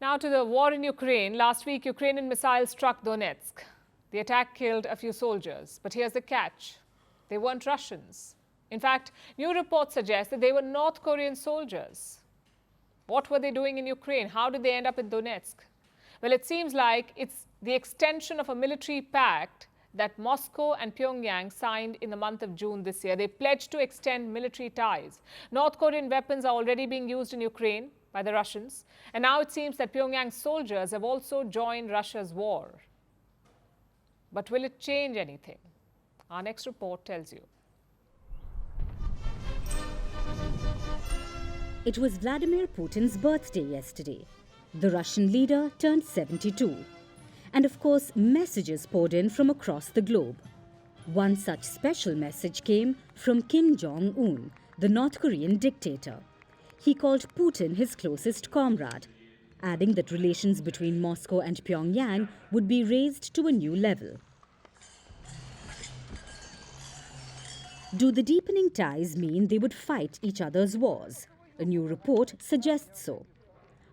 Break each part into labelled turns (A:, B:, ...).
A: Now to the war in Ukraine. Last week, Ukrainian missiles struck Donetsk. The attack killed a few soldiers. But here's the catch. They weren't Russians. In fact, new reports suggest that they were North Korean soldiers. What were they doing in Ukraine? How did they end up in Donetsk? Well, it seems like it's the extension of a military pact that Moscow and Pyongyang signed in the month of June this year. They pledged to extend military ties. North Korean weapons are already being used in Ukraine by the Russians. And now it seems that Pyongyang soldiers have also joined Russia's war. But will it change anything? Our next report tells you.
B: It was Vladimir Putin's birthday yesterday. The Russian leader turned 72. And of course, messages poured in from across the globe. One such special message came from Kim Jong-un, the North Korean dictator. He called Putin his closest comrade, adding that relations between Moscow and Pyongyang would be raised to a new level. Do the deepening ties mean they would fight each other's wars? A new report suggests so.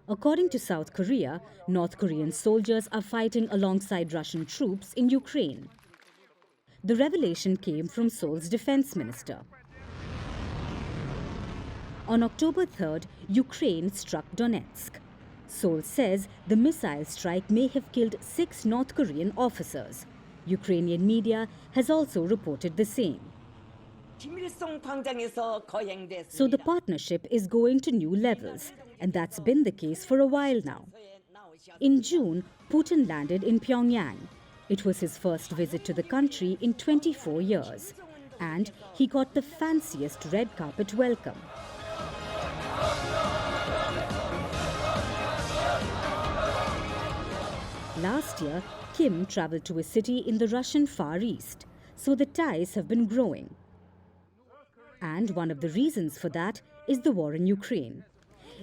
B: According to South Korea, North Korean soldiers are fighting alongside Russian troops in Ukraine. The revelation came from Seoul's defense minister. On October 3rd, Ukraine struck Donetsk. Seoul says the missile strike may have killed 6 North Korean officers. Ukrainian media has also reported the same. So the partnership is going to new levels, and that's been the case for a while now. In June, Putin landed in Pyongyang. It was his first visit to the country in 24 years, and he got the fanciest red carpet welcome. Last year, Kim traveled to a city in the Russian Far East, so the ties have been growing. And one of the reasons for that is the war in Ukraine.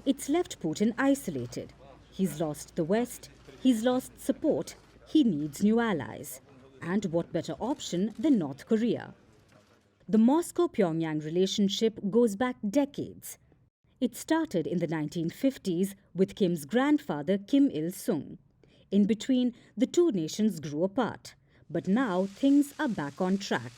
B: It's left Putin isolated. He's lost the West, he's lost support, he needs new allies. And what better option than North Korea? The Moscow-Pyongyang relationship goes back decades. It started in the 1950s with Kim's grandfather Kim Il-sung. In between, the two nations grew apart. But now things are back on track.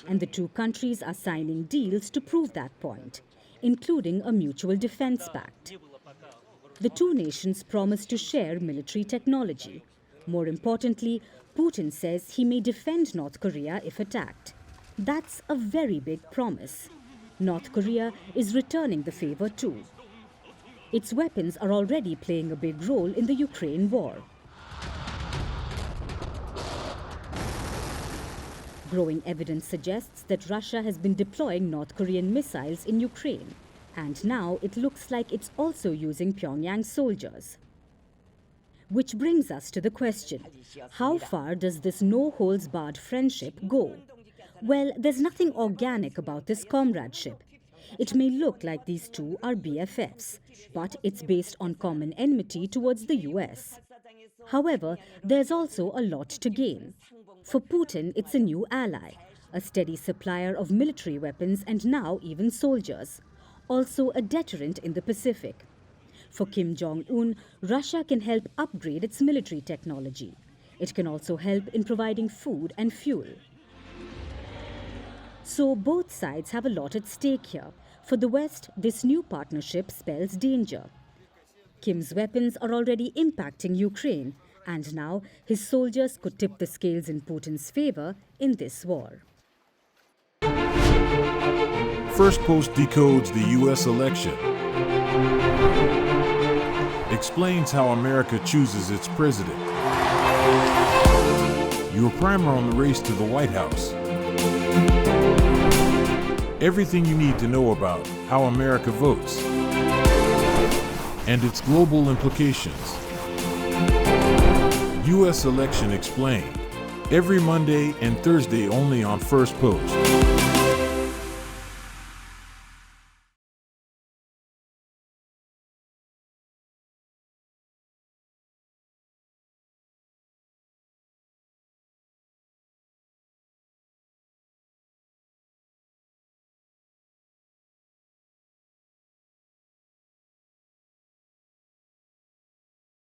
B: And the two countries are signing deals to prove that point, including a mutual defense pact. The two nations promise to share military technology. More importantly, Putin says he may defend North Korea if attacked. That's a very big promise. North Korea is returning the favor too. Its weapons are already playing a big role in the Ukraine war. Growing evidence suggests that Russia has been deploying North Korean missiles in Ukraine, and now it looks like it's also using Pyongyang soldiers. Which brings us to the question, how far does this no-holds-barred friendship go? Well, there's nothing organic about this comradeship. It may look like these two are BFFs, but it's based on common enmity towards the US. However, there's also a lot to gain. For Putin, it's a new ally, a steady supplier of military weapons and now even soldiers, also a deterrent in the Pacific. For Kim Jong-un, Russia can help upgrade its military technology. It can also help in providing food and fuel. So both sides have a lot at stake here. For the West, this new partnership spells danger. Kim's weapons are already impacting Ukraine, and now his soldiers could tip the scales in Putin's favor in this war.
C: Firstpost decodes the U.S. election. Explains how America chooses its president. Your primer on the race to the White House. Everything you need to know about how America votes and its global implications. U.S. Election Explained. Every Monday and Thursday only on Firstpost.